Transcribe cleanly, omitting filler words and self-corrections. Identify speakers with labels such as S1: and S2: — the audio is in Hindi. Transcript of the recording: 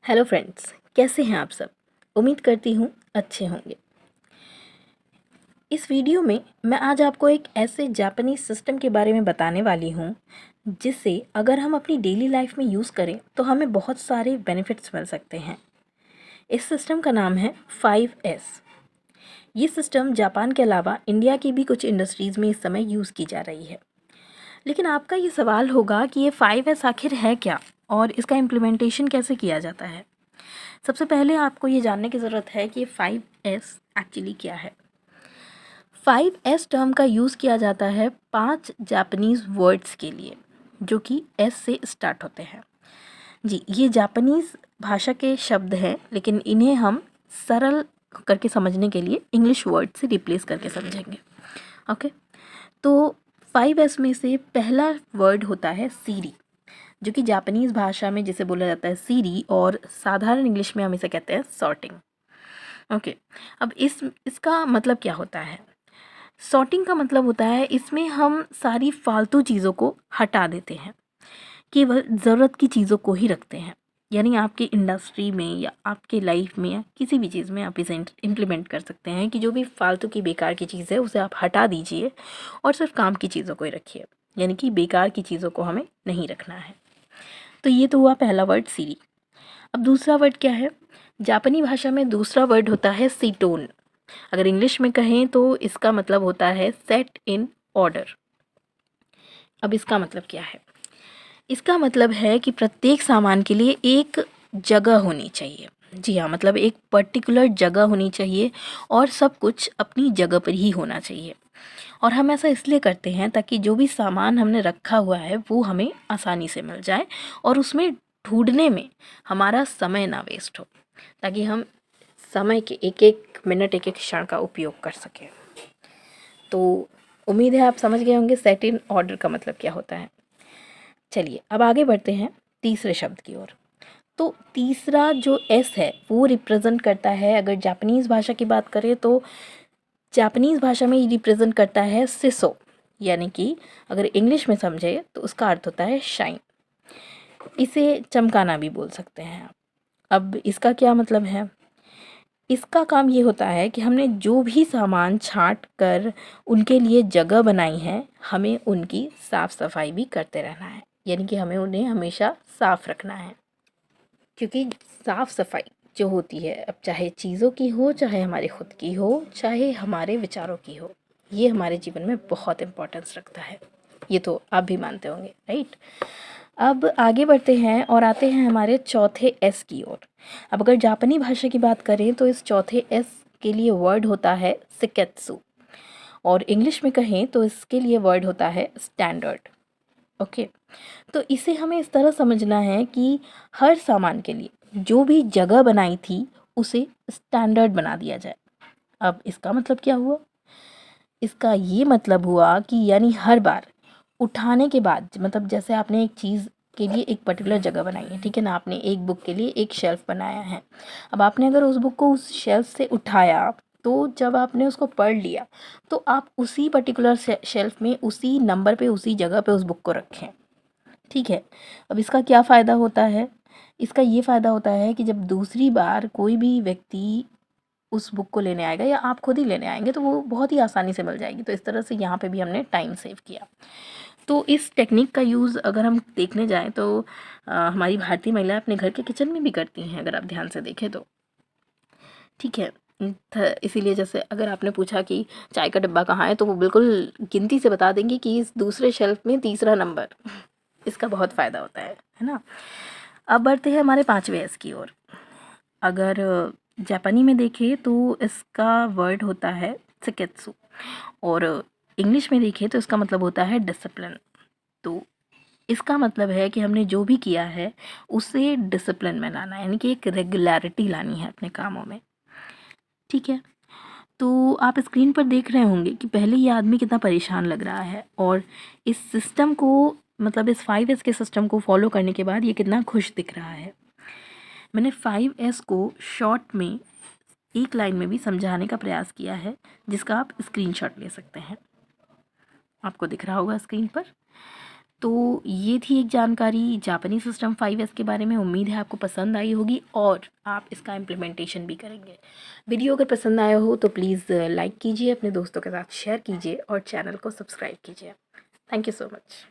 S1: हेलो फ्रेंड्स, कैसे हैं आप सब। उम्मीद करती हूँ अच्छे होंगे। इस वीडियो में मैं आज आपको एक ऐसे जापानीज सिस्टम के बारे में बताने वाली हूँ जिससे अगर हम अपनी डेली लाइफ में यूज़ करें तो हमें बहुत सारे बेनिफिट्स मिल सकते हैं। इस सिस्टम का नाम है 5S। ये सिस्टम जापान के अलावा इंडिया की भी कुछ इंडस्ट्रीज़ में इस समय यूज़ की जा रही है। लेकिन आपका ये सवाल होगा कि ये 5S आखिर है क्या और इसका इम्प्लीमेंटेशन कैसे किया जाता है। सबसे पहले आपको ये जानने की ज़रूरत है कि 5S एक्चुअली क्या है। 5S टर्म का यूज़ किया जाता है 5 जापानीज़ वर्ड्स के लिए जो कि S से स्टार्ट होते हैं। जी, ये जापानीज़ भाषा के शब्द हैं, लेकिन इन्हें हम सरल करके समझने के लिए इंग्लिश वर्ड से रिप्लेस करके समझेंगे। ओके, तो 5S में से पहला वर्ड होता है सीरी, जो कि जापानीज़ भाषा में जिसे बोला जाता है सीरी, और साधारण इंग्लिश में हम इसे कहते हैं सॉर्टिंग। ओके, अब इसका मतलब क्या होता है। सॉर्टिंग का मतलब होता है इसमें हम सारी फालतू चीज़ों को हटा देते हैं, केवल ज़रूरत की चीज़ों को ही रखते हैं। यानी आपकी इंडस्ट्री में या आपके लाइफ में या किसी भी चीज़ में आप इसे इम्प्लीमेंट कर सकते हैं कि जो भी फालतू की बेकार की चीज़ है उसे आप हटा दीजिए और सिर्फ काम की चीज़ों को ही रखिए। यानी कि बेकार की चीज़ों को हमें नहीं रखना है। तो ये तो हुआ पहला वर्ड सीरी। अब दूसरा वर्ड क्या है। जापानी भाषा में दूसरा वर्ड होता है सीटोन। अगर इंग्लिश में कहें तो इसका मतलब होता है सेट इन ऑर्डर। अब इसका मतलब क्या है। इसका मतलब है कि प्रत्येक सामान के लिए एक जगह होनी चाहिए। जी हाँ, मतलब एक पर्टिकुलर जगह होनी चाहिए और सब कुछ अपनी जगह पर ही होना चाहिए। और हम ऐसा इसलिए करते हैं ताकि जो भी सामान हमने रखा हुआ है वो हमें आसानी से मिल जाए और उसमें ढूंढने में हमारा समय ना वेस्ट हो, ताकि हम समय के एक एक मिनट एक एक क्षण का उपयोग कर सकें। तो उम्मीद है आप समझ गए होंगे सेट इन ऑर्डर का मतलब क्या होता है। चलिए अब आगे बढ़ते हैं तीसरे शब्द की ओर। तो तीसरा जो एस है वो रिप्रेजेंट करता है, अगर जापानीज़ भाषा की बात करें तो जापानीज़ भाषा में ये रिप्रेजेंट करता है सिसो। यानी कि अगर इंग्लिश में समझे तो उसका अर्थ होता है शाइन। इसे चमकाना भी बोल सकते हैं आप। अब इसका क्या मतलब है। इसका काम ये होता है कि हमने जो भी सामान छांट कर उनके लिए जगह बनाई है हमें उनकी साफ़ सफाई भी करते रहना है। यानी कि हमें उन्हें हमेशा साफ़ रखना है, क्योंकि साफ़ सफाई जो होती है, अब चाहे चीज़ों की हो, चाहे हमारे खुद की हो, चाहे हमारे विचारों की हो, ये हमारे जीवन में बहुत इम्पोर्टेंस रखता है। ये तो आप भी मानते होंगे, राइट। अब आगे बढ़ते हैं और आते हैं हमारे चौथे एस की ओर। अब अगर जापानी भाषा की बात करें तो इस चौथे एस के लिए वर्ड होता है सिकेत्सु, और इंग्लिश में कहें तो इसके लिए वर्ड होता है स्टैंडर्ड। ओके, तो इसे हमें इस तरह समझना है कि हर सामान के लिए जो भी जगह बनाई थी उसे स्टैंडर्ड बना दिया जाए। अब इसका मतलब क्या हुआ। इसका ये मतलब हुआ कि यानी हर बार उठाने के बाद, मतलब जैसे आपने एक चीज़ के लिए एक पर्टिकुलर जगह बनाई है, ठीक है ना, आपने एक बुक के लिए एक शेल्फ़ बनाया है। अब आपने अगर उस बुक को उस शेल्फ़ से उठाया तो जब आपने उसको पढ़ लिया तो आप उसी पर्टिकुलर शेल्फ़ में उसी नंबर पे उसी जगह पे उस बुक को रखें, ठीक है। अब इसका क्या फ़ायदा होता है। इसका ये फ़ायदा होता है कि जब दूसरी बार कोई भी व्यक्ति उस बुक को लेने आएगा या आप खुद ही लेने आएंगे तो वो बहुत ही आसानी से मिल जाएगी। तो इस तरह से यहाँ पे भी हमने टाइम सेव किया। तो इस टेक्निक का यूज़ अगर हम देखने जाएं तो हमारी भारतीय महिलाएं अपने घर के किचन में भी करती हैं, अगर आप ध्यान से देखें तो, ठीक है। इसीलिए जैसे अगर आपने पूछा कि चाय का डिब्बा कहाँ है तो वो बिल्कुल गिनती से बता देंगे कि इस दूसरे शेल्फ में तीसरा नंबर। इसका बहुत फ़ायदा होता है ना। अब बढ़ते हैं हमारे पांचवें एस की ओर। अगर जापानी में देखें तो इसका वर्ड होता है सिकेत्सु, और इंग्लिश में देखें तो इसका मतलब होता है डिसिप्लिन। तो इसका मतलब है कि हमने जो भी किया है उसे डिसिप्लिन में लाना है, यानी कि एक रेगुलरिटी लानी है अपने कामों में, ठीक है। तो आप स्क्रीन पर देख रहे होंगे कि पहले ये आदमी कितना परेशान लग रहा है और इस सिस्टम को, मतलब इस 5S के सिस्टम को फॉलो करने के बाद ये कितना खुश दिख रहा है। मैंने 5S को शॉर्ट में एक लाइन में भी समझाने का प्रयास किया है, जिसका आप स्क्रीनशॉट ले सकते हैं। आपको दिख रहा होगा स्क्रीन पर। तो ये थी एक जानकारी जापानीज सिस्टम 5S के बारे में। उम्मीद है आपको पसंद आई होगी और आप इसका इम्प्लीमेंटेशन भी करेंगे। वीडियो अगर पसंद आया हो तो प्लीज़ लाइक कीजिए, अपने दोस्तों के साथ शेयर कीजिए और चैनल को सब्सक्राइब कीजिए। Thank you so much.